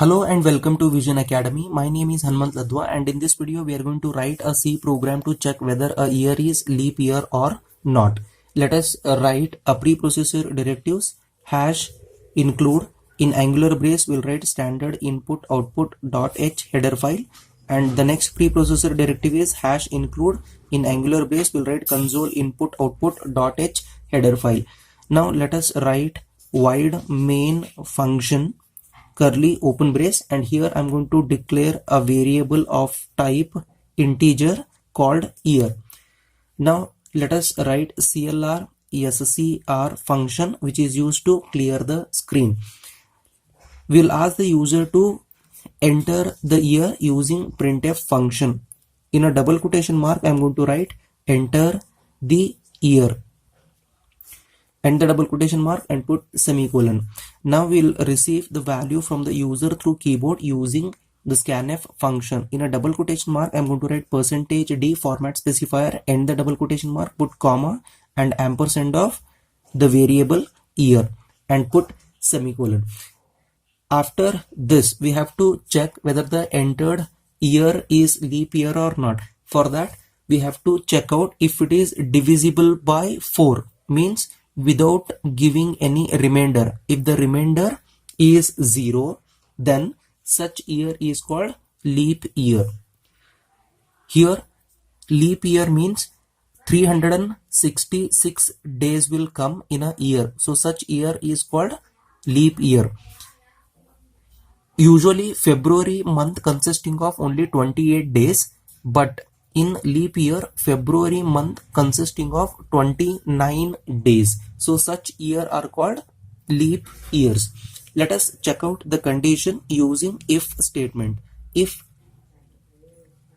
Hello and welcome to Vision Academy. My name is Hanmant Ladwa, and in this video we are going to write a C program to check whether a year is leap year or not. Let us write a preprocessor directives hash include. In Angular brace we'll write standard input output .h header file, and the next preprocessor directive is hash include. In Angular brace we'll write console input output .h header file. Now let us write void main function curly open brace, and here I'm going to declare a variable of type integer called year. Now let us write CLR scr function, which is used to clear the screen. We'll ask the user to enter the year using printf function. In a double quotation mark I'm going to write enter the year and the double quotation mark and put semicolon. Now we'll receive the value from the user through keyboard using the scanf function. In a double quotation mark I'm going to write %d format specifier, end the double quotation mark, put comma and ampersand of the variable year and put semicolon. After this we have to check whether the entered year is leap year or not. For that we have to check out if it is divisible by 4, means without giving any remainder. If the remainder is 0, then such year is called leap year. Here leap year means 366 days will come in a year, so such year is called leap year. Usually February month consisting of only 28 days, but in leap year February month consisting of 29 days, so such year are called leap years. Let us check out the condition using if statement. If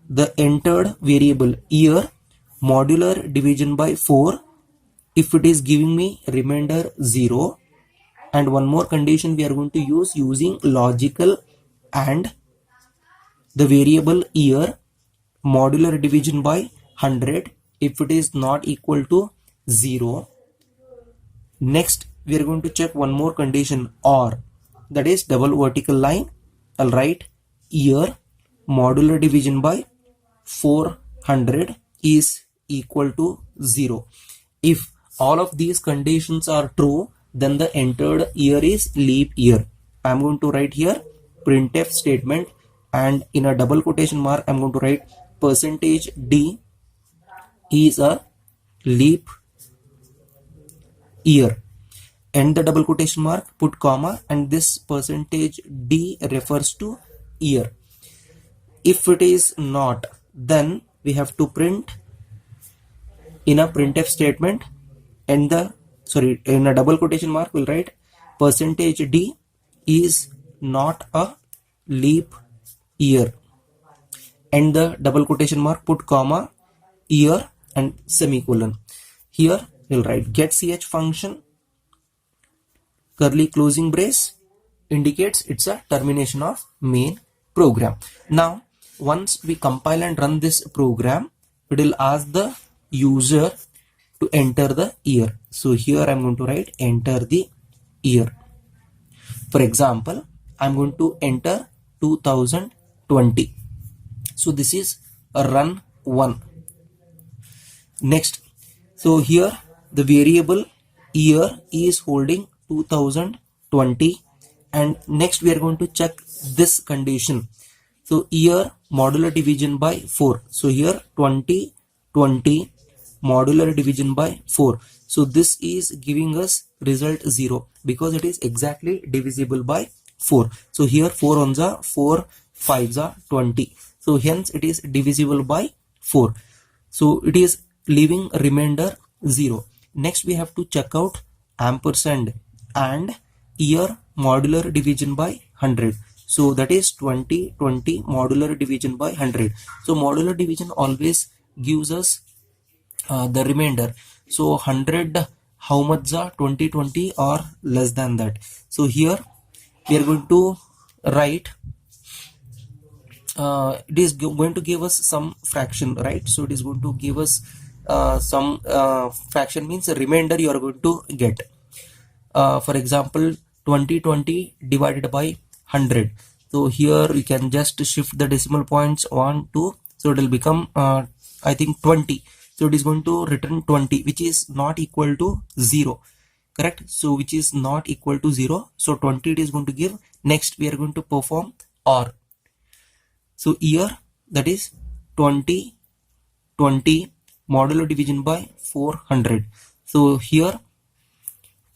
the entered variable year modular division by 4, if it is giving me remainder 0, and one more condition we are going to use using logical and, the variable year modular division by 100 if it is not equal to 0. Next we are going to check one more condition, or, that is double vertical line. I'll write year modular division by 400 is equal to 0. If all of these conditions are true, then the entered year is leap year. I'm going to write here printf statement, and in a double quotation mark I'm going to write %d is a leap year, end the double quotation mark, put comma, and this %d refers to year. If it is not, then we have to print in a printf statement, and in a double quotation mark we'll write %d is not a leap year, and the double quotation mark, put comma, year and semicolon. Here we'll write get ch function curly closing brace indicates it's a termination of main program. Now once we compile and run this program, it will ask the user to enter the year. So here I'm going to write enter the year. For example, I'm going to enter 2020. So this is a run 1. Next, so here the variable year is holding 2020, and next we are going to check this condition. So year modular division by 4. So here 2020 modular division by 4. So this is giving us result 0 because it is exactly divisible by 4. So here 4 ones are 4, 5s are 20. So hence it is divisible by 4. So it is leaving remainder 0. Next we have to check out ampersand and year modular division by 100. So that is 2020 modular division by 100. So modular division always gives us the remainder. So 100 how much are 2020 or less than that. So here we are going to write it is going to give us some fraction, right? So it is going to give us some fraction, means a remainder you are going to get. For example, 2020 divided by 100. So here you can just shift the decimal points 1 2, so it will become I think 20. So it is going to return 20, which is not equal to 0, correct? So which is not equal to 0, so 20 it is going to give. Next we are going to perform OR. So here that is 20 20 modulo division by 400. So here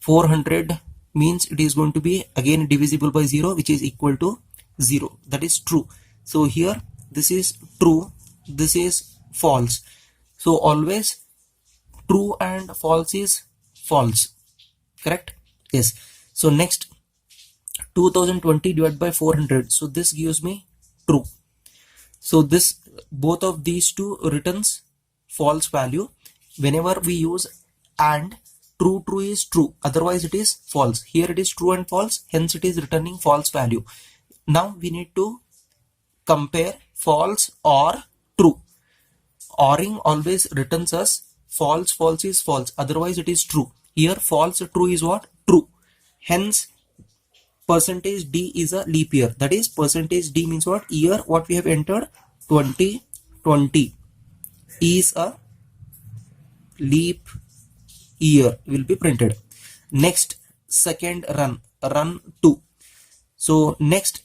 400 means it is going to be again divisible by 0, which is equal to 0. That is true. So here this is true, this is false. So always true and false is false, correct? Yes. So next 2020 divided by 400, so this gives me true. So this, both of these two returns false value. Whenever we use and, true is true, otherwise it is false. Here it is true and false, hence it is returning false value. Now we need to compare false or true. ORing always returns us false is false, otherwise it is true. Here false true is what? True. Hence percentage D is a leap year. That is percentage D means what? Year what we have entered 2020 is a leap year will be printed. Next second run 2. So next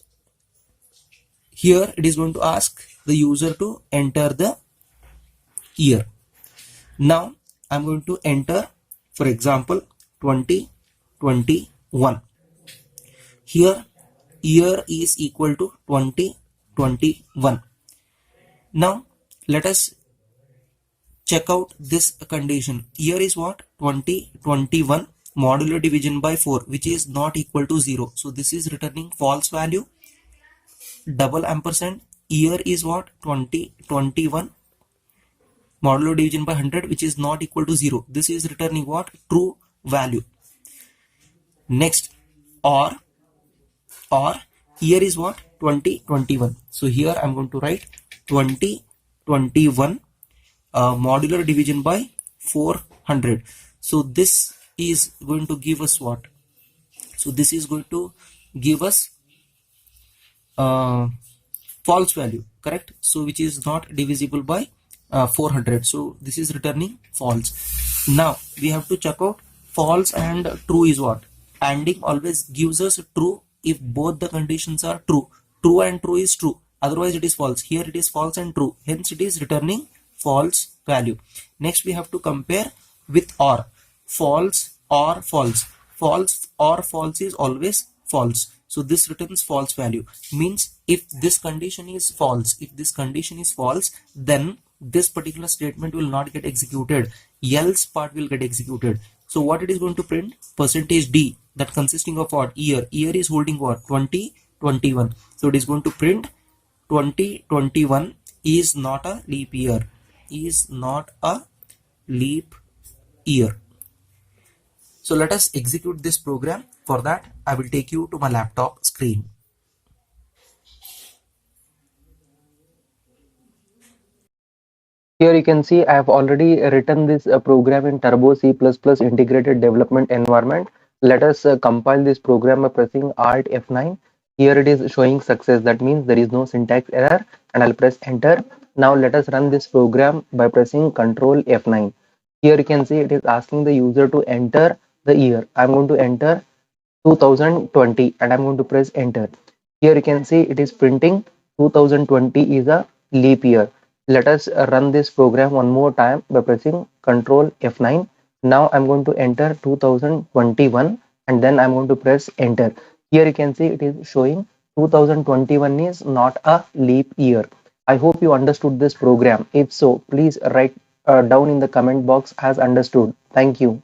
here it is going to ask the user to enter the year. Now I'm going to enter, for example, 2021. Here year is equal to 2021. Now let us check out this condition. Year is what? 2021 modulo division by 4, which is not equal to 0. So this is returning false value. Double ampersand. Year is what? 2021 modulo division by 100, which is not equal to 0. This is returning what? True value. Next or year is what? 2021. So here I'm going to write 2021 modular division by 400. So this is going to give us what? So this is going to give us false value, correct? So which is not divisible by 400. So this is returning false. Now we have to check out false and true is what? ANDing always gives us true if both the conditions are true. True and true is true, otherwise it is false. Here it is false and true, hence it is returning false value. Next we have to compare with OR. False or false. False or false is always false. So this returns false value. Means if this condition is false, then this particular statement will not get executed, else part will get executed. So what it is going to print? Percentage D, that consisting of what? Year is holding what? 2021. So it is going to print 2021 is not a leap year, So let us execute this program. For that I will take you to my laptop screen. Here you can see I have already written this program in Turbo C++ integrated development environment. Let us compile this program by pressing Alt F9. Here it is showing success. That means there is no syntax error, and I'll press enter. Now let us run this program by pressing Ctrl F9. Here you can see it is asking the user to enter the year. I'm going to enter 2020 and I'm going to press enter. Here you can see it is printing 2020 is a leap year. Let us run this program one more time by pressing Ctrl F9. Now I'm going to enter 2021 and then I'm going to press enter. Here you can see it is showing 2021 is not a leap year. I hope you understood this program. If so, please write down in the comment box as understood. Thank you.